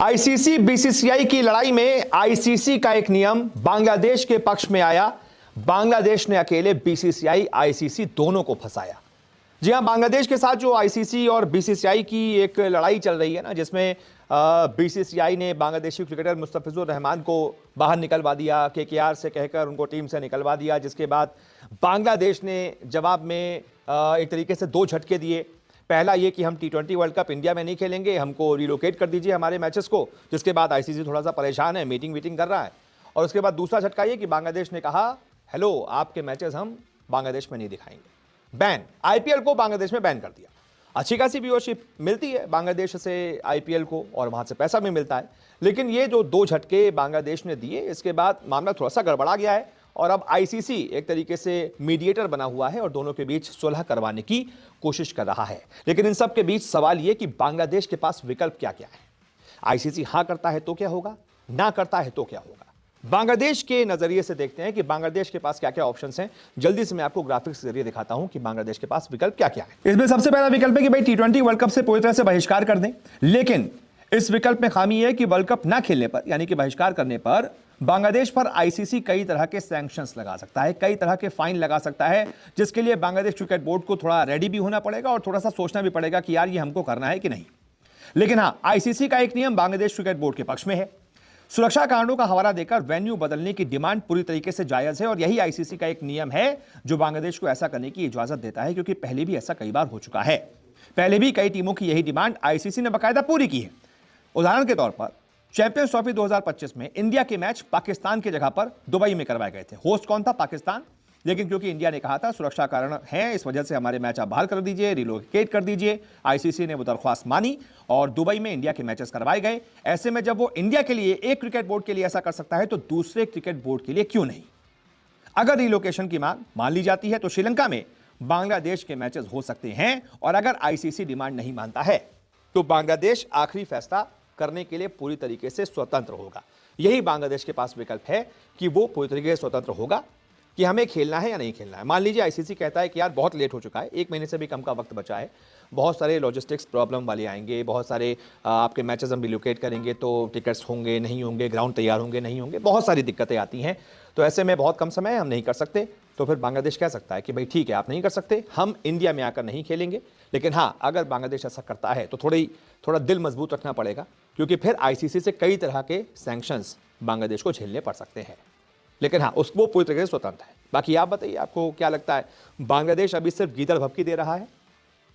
ICC BCCI की लड़ाई में आईसीसी का एक नियम बांग्लादेश के पक्ष में आया। बांग्लादेश ने अकेले बीसीसीआई आईसीसी दोनों को फंसाया। जी हां, बांग्लादेश के साथ जो आईसीसी और बीसीसीआई की एक लड़ाई चल रही है ना, जिसमें बीसीसीआई ने बांग्लादेशी क्रिकेटर मुस्तफिजुर रहमान को बाहर निकलवा दिया, केकेआर से कहकर उनको टीम से निकलवा दिया, जिसके बाद बांग्लादेश ने जवाब में एक तरीके से दो झटके दिए। पहला ये कि हम टी20 वर्ल्ड कप इंडिया में नहीं खेलेंगे, हमको रिलोकेट कर दीजिए हमारे मैचेस को, जिसके बाद आईसीसी थोड़ा सा परेशान है, मीटिंग कर रहा है। और उसके बाद दूसरा झटका ये कि बांग्लादेश ने कहा हेलो, आपके मैचेस हम बांग्लादेश में नहीं दिखाएंगे। बैन, आईपीएल को बांग्लादेश में बैन कर दिया। अच्छी खासी व्यूअरशिप मिलती है बांग्लादेश से आईपीएल को और वहां से पैसा भी मिलता है, लेकिन ये जो दो झटके बांग्लादेश ने दिए, इसके बाद मामला थोड़ा सा गड़बड़ा गया है और अब आईसीसी एक तरीके से मीडिएटर बना हुआ है और दोनों के बीच सुलह करवाने की कोशिश कर रहा है। लेकिन इन सब के बीच सवाल यह कि बांग्लादेश के पास विकल्प क्या क्या है। आईसीसी हां करता है तो क्या होगा, ना करता है तो क्या होगा। बांग्लादेश के नजरिए से देखते हैं कि बांग्लादेश के पास क्या क्या ऑप्शंस हैं। जल्दी से मैं आपको ग्राफिक्स के जरिए दिखाता हूं कि बांग्लादेश के पास विकल्प क्या क्या है। इसमें सबसे पहला विकल्प है कि भाई टी20 वर्ल्ड कप से पूरी तरह से बहिष्कार कर दें, लेकिन इस विकल्प में खामी है कि वर्ल्ड कप ना खेलने पर, यानी कि बहिष्कार करने पर बांग्लादेश पर आईसीसी कई तरह के सैंक्शंस लगा सकता है, कई तरह के फाइन लगा सकता है, जिसके लिए बांग्लादेश क्रिकेट बोर्ड को थोड़ा रेडी भी होना पड़ेगा और थोड़ा सा सोचना भी पड़ेगा कि यार ये हमको करना है कि नहीं। लेकिन हां, आईसीसी का एक नियम बांग्लादेश क्रिकेट बोर्ड के पक्ष में है। सुरक्षा कारणों का हवाला देकर वेन्यू बदलने की डिमांड पूरी तरीके से जायज है और यही आईसीसी का एक नियम है जो बांग्लादेश को ऐसा करने की इजाजत देता है, क्योंकि पहले भी ऐसा कई बार हो चुका है। पहले भी कई टीमों की यही डिमांड आईसीसी ने बाकायदा पूरी की है। उदाहरण के तौर पर चैंपियंस ट्रॉफी 2025 में इंडिया के मैच पाकिस्तान की जगह पर दुबई में करवाए गए थे। होस्ट कौन था? पाकिस्तान। लेकिन क्योंकि इंडिया ने कहा था सुरक्षा कारण है, इस वजह से हमारे मैच आप बाहर कर दीजिए, रिलोकेट कर दीजिए, आईसीसी ने वो दरख्वास्त मानी और दुबई में इंडिया के मैचेस करवाए गए। ऐसे में जब वो इंडिया के लिए, एक क्रिकेट बोर्ड के लिए ऐसा कर सकता है, तो दूसरे क्रिकेट बोर्ड के लिए क्यों नहीं? अगर रिलोकेशन की मांग मान ली जाती है तो श्रीलंका में बांग्लादेश के मैचेस हो सकते हैं, और अगर आईसीसी डिमांड नहीं मानता है तो बांग्लादेश आखिरी फैसला करने के लिए पूरी तरीके से स्वतंत्र होगा। यही बांग्लादेश के पास विकल्प है कि वो पूरी तरीके से स्वतंत्र होगा कि हमें खेलना है या नहीं खेलना है। मान लीजिए आईसीसी कहता है कि यार बहुत लेट हो चुका है, 1 महीने से भी कम का वक्त बचा है, बहुत सारे लॉजिस्टिक्स प्रॉब्लम वाले आएंगे, बहुत सारे आपके मैचेस हम रिलोकेट करेंगे तो टिकट्स होंगे नहीं होंगे, ग्राउंड तैयार होंगे नहीं होंगे, बहुत सारी दिक्कतें आती हैं, तो ऐसे में बहुत कम समय है, हम नहीं कर सकते। तो फिर बांग्लादेश कह सकता है कि भाई ठीक है, आप नहीं कर सकते, हम इंडिया में आकर नहीं खेलेंगे। लेकिन हाँ, अगर बांग्लादेश ऐसा करता है तो थोड़ा दिल मजबूत रखना पड़ेगा, क्योंकि फिर आईसीसी से कई तरह के सैंक्शंस बांग्लादेश को झेलने पड़ सकते हैं। लेकिन हाँ, वो पूरी तरीके से स्वतंत्र है। बाकी आप बताइए, आपको क्या लगता है, बांग्लादेश अभी सिर्फ गीदड़ भभकी दे रहा है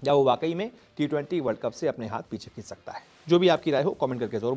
या वो वाकई में टी20 वर्ल्ड कप से अपने हाथ पीछे खींच सकता है? जो भी आपकी राय हो कमेंट करके जरूर